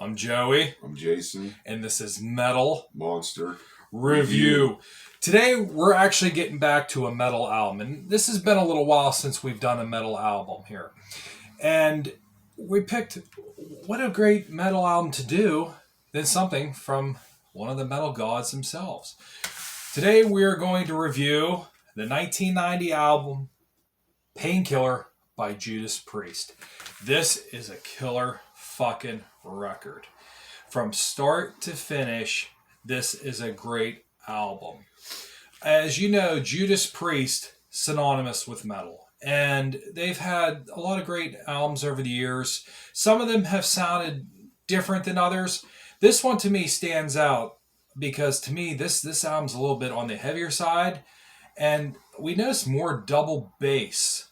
I'm Joey, I'm Jason. and this is Metal Monster Review. Today, we're actually getting back to a metal album, and this has been a little while since we've done a metal album here. And we picked what a great metal album to do than something from one of the metal gods themselves. Today, we are going to review the 1990 album Painkiller by Judas Priest. This is a killer fucking record. From start to finish, this is a great album. As you know, Judas Priest, synonymous with metal. And they've had a lot of great albums over the years. Some of them have sounded different than others. This one to me stands out because to me, this album's a little bit on the heavier side. And we notice more double bass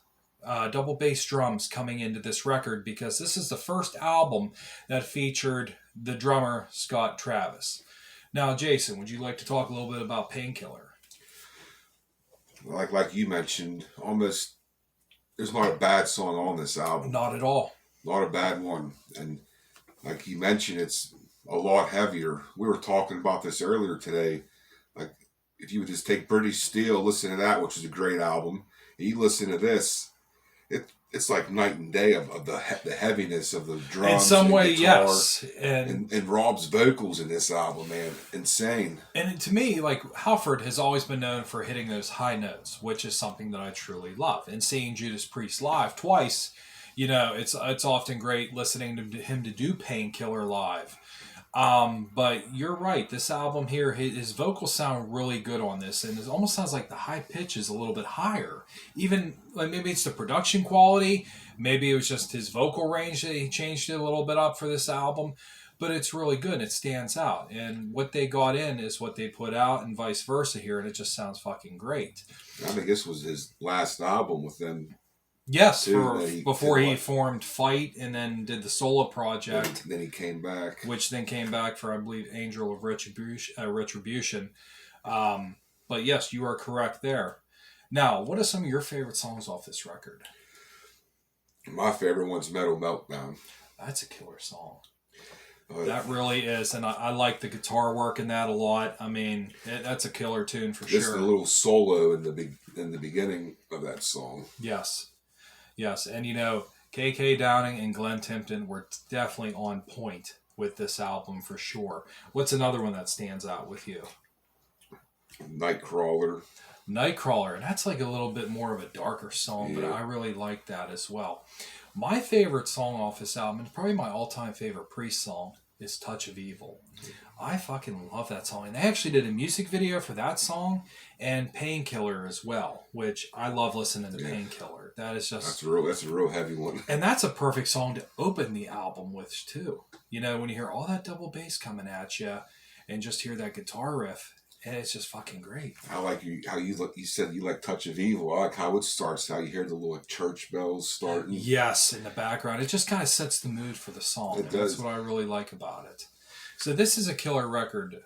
drums coming into this record because this is the first album that featured the drummer Scott Travis. Now, Jason, would you like to talk a little bit about Painkiller? Like you mentioned, almost there's not a bad song on this album. Not at all. Not a bad one. And like you mentioned, it's a lot heavier. We were talking about this earlier today. Like if you would just take British Steel, listen to that, which is a great album, and you listen to this, it's like night and day of the heaviness of the drums. In some way, guitar, yes. And Rob's vocals in this album, man, insane. And to me, like Halford has always been known for hitting those high notes, which is something that I truly love. And seeing Judas Priest live twice, you know, it's often great listening to him to do Painkiller live. But you're right. This album here, his vocals sound really good on this, and it almost sounds like the high pitch is a little bit higher. Even like maybe it's the production quality, maybe it was just his vocal range that he changed it a little bit up for this album. But it's really good. It stands out, and what they got in is what they put out, and vice versa here, and it just sounds fucking great. I think this was his last album with them. Yes, before he formed Fight and then did the solo project. Then he came back. Which then came back for, I believe, Angel of Retribution. But yes, you are correct there. Now, what are some of your favorite songs off this record? My favorite one's Metal Meltdown. That's a killer song. That really is, and I like the guitar work in that a lot. I mean, that's a killer tune for sure. Just a little solo in the beginning of that song. Yes, and you know, K.K. Downing and Glenn Tipton were definitely on point with this album for sure. What's another one that stands out with you? Nightcrawler, and that's like a little bit more of a darker song, but I really like that as well. My favorite song off this album, and probably my all-time favorite Priest song, is Touch of Evil. I fucking love that song. And they actually did a music video for that song and Painkiller as well, which I love listening to Painkiller. That is just... That's a real heavy one. And that's a perfect song to open the album with, too. You know, when you hear all that double bass coming at you and just hear that guitar riff, and it's just fucking great. I like how you said you like Touch of Evil. I like how it starts, how you hear the little church bells starting. Yes, in the background. It just kind of sets the mood for the song. It does. That's what I really like about it. So this is a killer record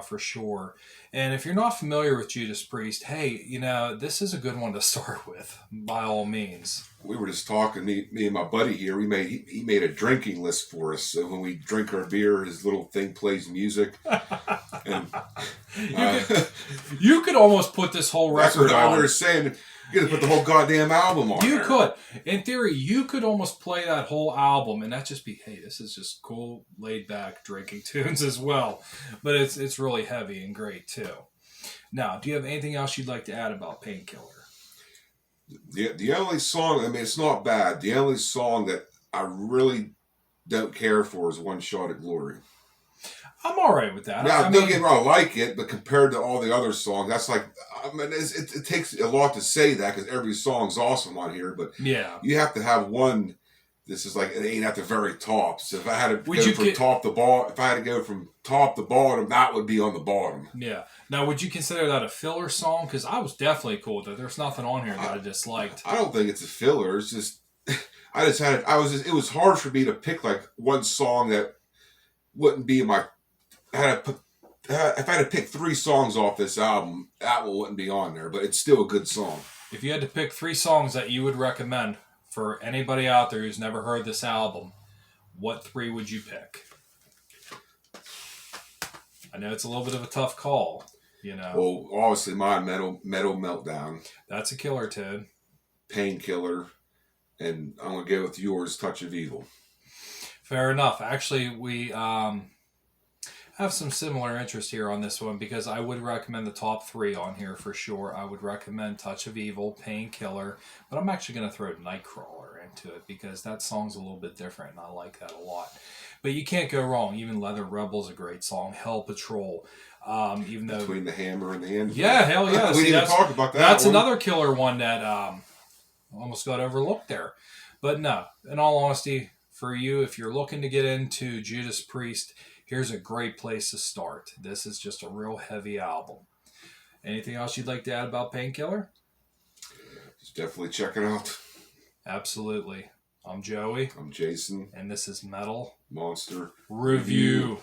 for sure. And if you're not familiar with Judas Priest, hey, you know, this is a good one to start with, by all means. We were just talking, me and my buddy here, he made a drinking list for us. So when we drink our beer, his little thing plays music. And you could almost put this whole record on. We were saying, you could put the whole goddamn album on. You could. In theory, you could almost play that whole album and that just be, hey, this is just cool, laid back drinking tunes as well. But it's really heavy and great too. Now, do you have anything else you'd like to add about Painkiller? The only song, I mean, it's not bad. The only song that I really don't care for is One Shot at Glory. I'm all right with that. Now, don't get me wrong, I like it, but compared to all the other songs, that's like, I mean, it takes a lot to say that because every song's awesome on here, but you have to have one. This is like, it ain't at the very top. So if I had to go from top to bottom, if I had to go from top to bottom, that would be on the bottom. Yeah. Now, would you consider that a filler song? Because I was definitely cool with it. There's nothing on here that I disliked. I don't think it's a filler. It's just, it was hard for me to pick like one song that wouldn't be my, if I had to pick 3 songs off this album, that one wouldn't be on there, but it's still a good song. If you had to pick 3 songs that you would recommend for anybody out there who's never heard this album, what 3 would you pick? I know it's a little bit of a tough call, you know. Well, obviously mine, Metal Meltdown. That's a killer, Ted. Painkiller. And I'm going to go with yours, Touch of Evil. Fair enough. Actually, we have some similar interest here on this one because I would recommend the top 3 on here for sure. I would recommend Touch of Evil, Painkiller, but I'm actually going to throw Nightcrawler into it because that song's a little bit different and I like that a lot. But you can't go wrong. Even Leather Rebel's a great song. Hell Patrol. Even though Between the Hammer and the Hand. Yeah, hell yeah. We didn't talk about that. That's another killer one that almost got overlooked there. But no, in all honesty, for you, if you're looking to get into Judas Priest, here's a great place to start. This is just a real heavy album. Anything else you'd like to add about Painkiller? Just definitely check it out. Absolutely. I'm Joey. I'm Jason. And this is Metal Monster Review.